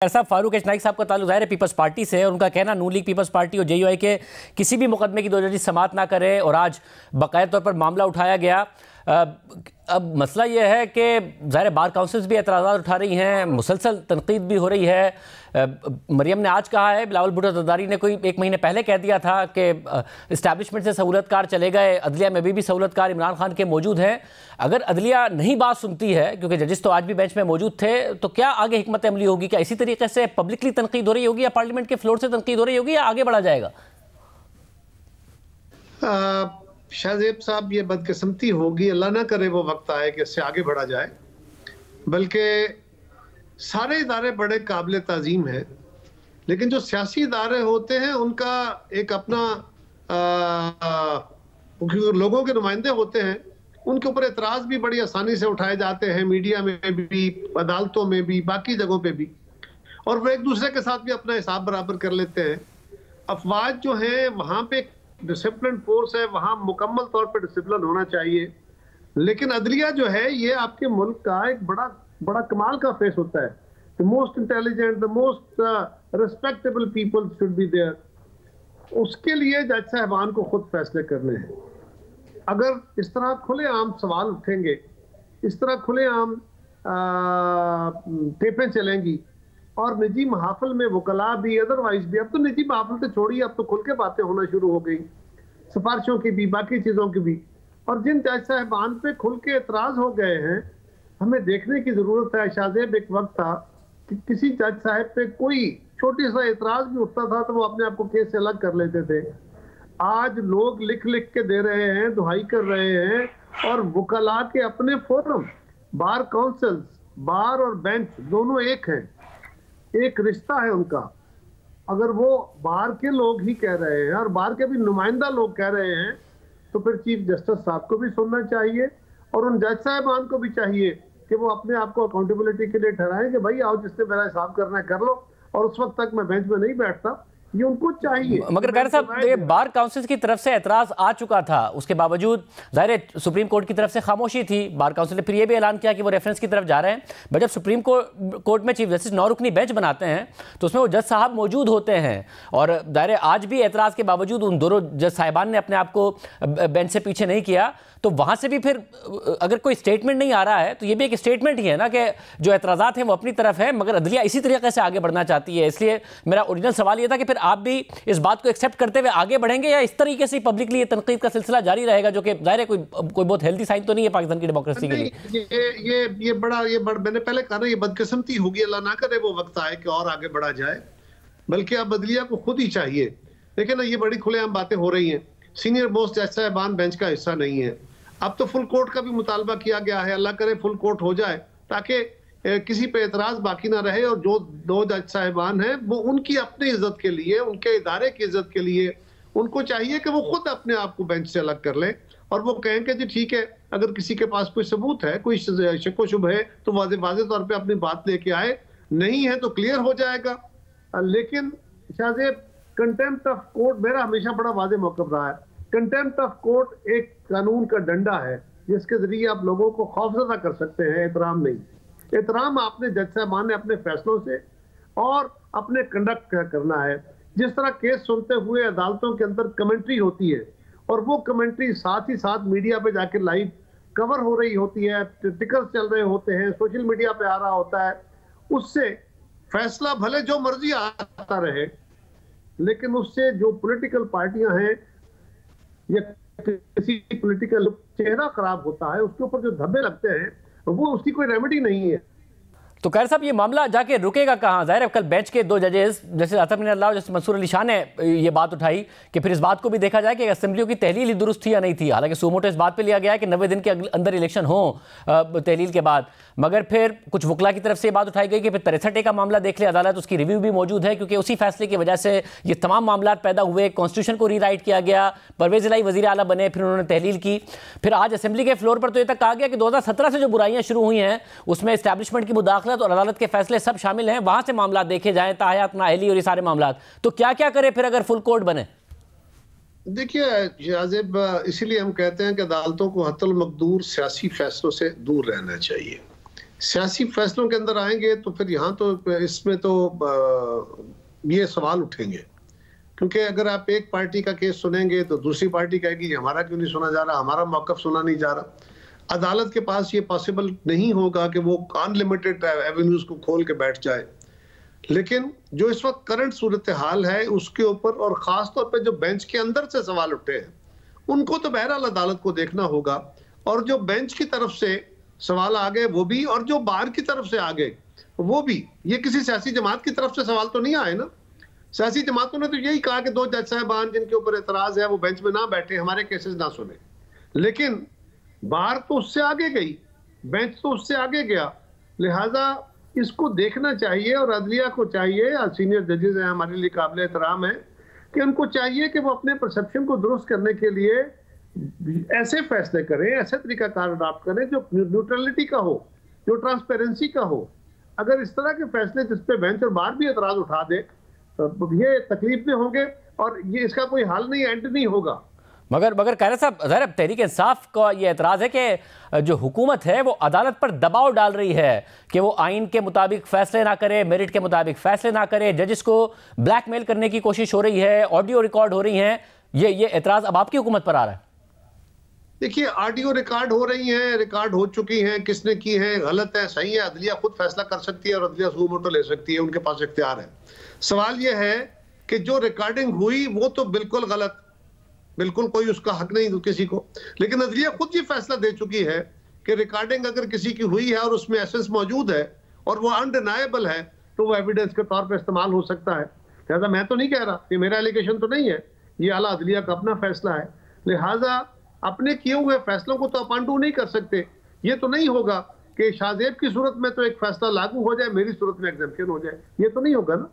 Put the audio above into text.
साहब फारूक एच नाइक साहब का ताल्लुक ज़ाहिर है पीपल्स पार्टी से है और उनका कहना नून लीग पीपल्स पार्टी और जेयूआई के किसी भी मुकदमे की दो जजी समाअत ना करे और आज बाकायदा तौर पर मामला उठाया गया। अब मसला यह है कि ज़ाहिर बार काउंसिल्स भी एतराज़ात उठा रही हैं, मुसलसल तनकीद भी हो रही है। मरियम ने आज कहा है, बिलावल भुट्टो ज़रदारी ने कोई 1 महीने पहले कह दिया था कि इस्टेब्लिशमेंट से सहूलतकार चले गए, अदलिया में भी सहूलतकार इमरान खान के मौजूद हैं। अगर अदलिया नहीं बात सुनती है, क्योंकि जजेस तो आज भी बेंच में मौजूद थे, तो क्या आगे हिकमत अमली होगी? क्या इसी तरीके से पब्लिकली तनकीद हो रही होगी या पार्लियामेंट के फ्लोर से तनकीद हो रही होगी या आगे बढ़ा जाएगा? शाहजेब साहब, ये बदकिस्मती होगी, अल्लाह ना करे वो वक्त आए कि इससे आगे बढ़ा जाए। बल्कि सारे इदारे बड़े काबिल ताज़ीम हैं, लेकिन जो सियासी इदारे होते हैं उनका एक अपना लोगों के नुमाइंदे होते हैं, उनके ऊपर एतराज़ भी बड़ी आसानी से उठाए जाते हैं, मीडिया में भी, अदालतों में भी, बाकी जगहों पे भी, और वो एक दूसरे के साथ भी अपना हिसाब बराबर कर लेते हैं। अफवाज जो हैं वहाँ पे डिसिप्लिन फोर्स है, वहाँ मुकम्मल तौर पर डिसिप्लिन होना चाहिए। लेकिन अदलिया जो है ये आपके मुल्क का एक बड़ा कमाल का फेस होता है। The most intelligent, the most respectable people should be there. उसके लिए जज साहबान को खुद फैसले करने हैं। अगर इस तरह खुलेआम सवाल उठेंगे, इस तरह खुलेआम टेपें चलेंगी और निजी महाफिल में वकला भी, अदरवाइज भी, अब तो निजी महाफिल से छोड़िए, अब तो खुल के बातें होना शुरू हो गई, सिफारिशों की भी, बाकी चीज़ों की भी। और जिन जज साहबान पे खुल के एतराज़ हो गए हैं, हमें देखने की ज़रूरत है। शाहजेब, एक वक्त था कि किसी जज साहब पे कोई छोटी सा एतराज़ भी उठता था तो वो अपने आप को केस से अलग कर लेते थे। आज लोग लिख लिख के दे रहे हैं, दुहाई कर रहे हैं, और वकला के अपने फोरम, बार काउंसिल्स, बार और बेंच दोनों एक हैं, एक रिश्ता है उनका। अगर वो बार के लोग ही कह रहे हैं और बार के भी नुमाइंदा लोग कह रहे हैं, तो फिर चीफ जस्टिस साहब को भी सुनना चाहिए और उन जज साहबान को भी चाहिए कि वो अपने आप को अकाउंटेबिलिटी के लिए ठहराएं कि भाई आओ, जिसने मेरा हिसाब करना है कर लो, और उस वक्त तक मैं बेंच में नहीं बैठता। ये उनको चाहिए। मगर खैर साहब, ये बार काउंसिल की तरफ से एतराज आ चुका था, उसके बावजूद जाहिर सुप्रीम कोर्ट की तरफ से खामोशी थी। बार काउंसिल ने फिर ये भी ऐलान किया कि वो रेफरेंस की तरफ जा रहे हैं। बट जब सुप्रीम कोर्ट में चीफ जस्टिस 9 रुकनी बेंच बनाते हैं तो उसमें वो जज साहब मौजूद होते हैं, और जाहिर आज भी एतराज़ के बावजूद उन दोनों जज साहिबान ने अपने आप को बेंच से पीछे नहीं किया। तो वहाँ से भी फिर अगर कोई स्टेटमेंट नहीं आ रहा है तो ये भी एक स्टेटमेंट ही है ना कि जो एतराज़ात हैं वो अपनी तरफ है, मगर अदलिया इसी तरीके से आगे बढ़ना चाहती है। इसलिए मेरा ओरिजिनल सवाल ये था कि फिर आप भी इस बात को एक्सेप्ट करते हुए आगे बढ़ेंगे या इस तरीके से पब्लिकली ये तनकीद का सिलसिला जारी रहेगा, जो कि जाहिर है कोई बहुत हेल्दी साइन तो नहीं है पाकिस्तान की डेमोक्रेसी के लिए। ये बड़ा मैंने पहले कहा ना, ये बदकिस्मती होगी, अल्लाह ना करे वो वक्त आए कि और आगे बढ़ा जाए। बल्कि अब अदलिया को खुद ही चाहिए। देखिए ना, ये बड़ी खुलेआम बातें हो रही हैं, सीनियर मोस्ट जज साहबान बेंच का हिस्सा नहीं है। अब तो फुल कोर्ट का भी मुतालबा किया गया है, अल्लाह करे फुल कोर्ट हो जाए ताकि किसी पे एतराज बाकी ना रहे। और जो 2 जज साहिबान हैं वो उनकी अपनी इज्जत के लिए, उनके इदारे की इज्जत के लिए उनको चाहिए कि वो खुद अपने आप को बेंच से अलग कर लें और वो कहें कि जी ठीक है, अगर किसी के पास कोई सबूत है, कोई शक व शुबह है, तो वाज़े तौर पे अपनी बात लेके आए, नहीं है तो क्लियर हो जाएगा। लेकिन शाहजेब, कंटेम्प्ट ऑफ कोर्ट मेरा हमेशा बड़ा वाज़े मौक़िफ़ रहा है। कंटेम्प्ट ऑफ कोर्ट एक कानून का डंडा है जिसके जरिए आप लोगों को खौफजदा कर सकते हैं, एहतराम नहीं। एहतराम आपने जज साहबान ने अपने फैसलों से और अपने कंडक्ट करना है। जिस तरह केस सुनते हुए अदालतों के अंदर कमेंट्री होती है और वो कमेंट्री साथ ही साथ मीडिया पे जाके लाइव कवर हो रही होती है, टिकर्स चल रहे होते हैं, सोशल मीडिया पे आ रहा होता है, उससे फैसला भले जो मर्जी आता रहे, लेकिन उससे जो पॉलिटिकल पार्टियां हैं या किसी पॉलिटिकल चेहरा खराब होता है, उसके ऊपर जो धब्बे लगते हैं, वो उसकी कोई रेमेडी नहीं है। तो खैर साहब, ये मामला जाके रुकेगा कहाँ? जाहिर है कल बेंच के 2 जजेस जैसे आतफ मिन अल्लाह, जैसे मंसूर अली शाह ने ये बात उठाई कि फिर इस बात को भी देखा जाए कि असेंबलियों की तहलील ही दुरुस्त थी या नहीं थी। हालांकि सुमोटो इस बात पे लिया गया है कि 90 दिन के अंदर इलेक्शन हो तहलील के बाद, मगर फिर कुछ वकला की तरफ से बात उठाई गई कि फिर 63A का मामला देख ले अदालत, उसकी रिव्यू भी मौजूद है, क्योंकि उसी फैसले की वजह से ये तमाम मामला पैदा हुए। कॉन्स्टिट्यूशन को रीराइट किया गया, परवेज इलाही वज़ीर आला बने, फिर उन्होंने तहलील की। फिर आज असेंबली के फ्लोर पर तो ये तक कहा गया कि 2017 से जो बुराइयां शुरू हुई हैं उसमें इस्टेब्लिशमेंट की मुदाखलत और अदालत के फैसले सब शामिल हैं, वहां से मामला देखे जाएं, ताहयात नाअहली और ये सारे मामला। तो क्या क्या करे फिर अगर फुल कोर्ट बने? देखिए शाहजेब, इसीलिए हम कहते हैं कि अदालतों को हत्तल मकदूर सियासी फैसलों से दूर रहना चाहिए। सियासी फैसलों के अंदर आएंगे तो फिर यहाँ तो इसमें तो ये सवाल उठेंगे, क्योंकि अगर आप एक पार्टी का केस सुनेंगे तो दूसरी पार्टी कहेगी हमारा क्यों नहीं सुना जा रहा, हमारा मौक़िफ़ सुना नहीं जा रहा। अदालत के पास ये पॉसिबल नहीं होगा कि वो अनलिमिटेड एवेन्यूज को खोल के बैठ जाए। लेकिन जो इस वक्त करंट सूरत हाल है उसके ऊपर, और ख़ास तौर पर जो बेंच के अंदर से सवाल उठे हैं, उनको तो बहरहाल अदालत को देखना होगा। और जो बेंच की तरफ से सवाल आ गए वो भी, और जो बार की तरफ से आ गए वो भी। ये किसी सियासी जमात की तरफ से सवाल तो नहीं आए ना। सियासी जमातों ने तो यही कहा कि 2 जज साहबान जिनके ऊपर एतराज है वो बेंच में ना बैठे, हमारे केसेस ना सुने। लेकिन बार तो उससे आगे गई, बेंच तो उससे आगे गया। लिहाजा इसको देखना चाहिए, और अदलिया को चाहिए, सीनियर जजेस हैं हमारे लिए काबिल एहतराम है, कि उनको चाहिए कि वो अपने परसेप्शन को दुरुस्त करने के लिए ऐसे फैसले करें, ऐसे तरीकाकार अडॉप्ट करें जो न्यूट्रलिटी का हो, जो ट्रांसपेरेंसी का हो। अगर इस तरह के फैसले जिस पे बेंच और बार भी एतराज उठा दे, ये तकलीफ में होंगे और ये इसका कोई हल नहीं, एंड नहीं होगा। मगर कायरत साहब, ज़रा तहरीक इंसाफ का ये एतराज़ है कि जो हुकूमत है वो अदालत पर दबाव डाल रही है कि वो आइन के मुताबिक फैसले ना करे, मेरिट के मुताबिक फैसले ना करे, जजिस को ब्लैकमेल करने की कोशिश हो रही है, ऑडियो रिकॉर्ड हो रही हैं। ये एतराज़ अब आपकी हुकूमत पर आ रहा है। देखिए, ऑडियो रिकॉर्ड हो रही हैं, रिकॉर्ड हो चुकी हैं, किसने की है, गलत है, सही है, अदलिया खुद फैसला कर सकती है और अदलिया सू मोटो ले सकती है, उनके पास इख्तियार है। सवाल यह है कि जो रिकॉर्डिंग हुई वो तो बिल्कुल गलत, बिल्कुल कोई उसका हक नहीं किसी को। लेकिन अदलिया खुद ये फैसला दे चुकी है कि रिकॉर्डिंग अगर किसी की हुई है और उसमें एसेंस मौजूद है और वो अनडिनाएबल है तो वो एविडेंस के तौर पर इस्तेमाल हो सकता है। लिहाजा मैं तो नहीं कह रहा, ये मेरा एलिगेशन तो नहीं है, ये आला अदलिया का अपना फैसला है। लिहाजा अपने किए हुए फैसलों को तो आप अनडू नहीं कर सकते। ये तो नहीं होगा कि शाहजेब की सूरत में तो एक फैसला लागू हो जाए, मेरी सूरत में एग्जेम्पशन हो जाए, ये तो नहीं होगा ना।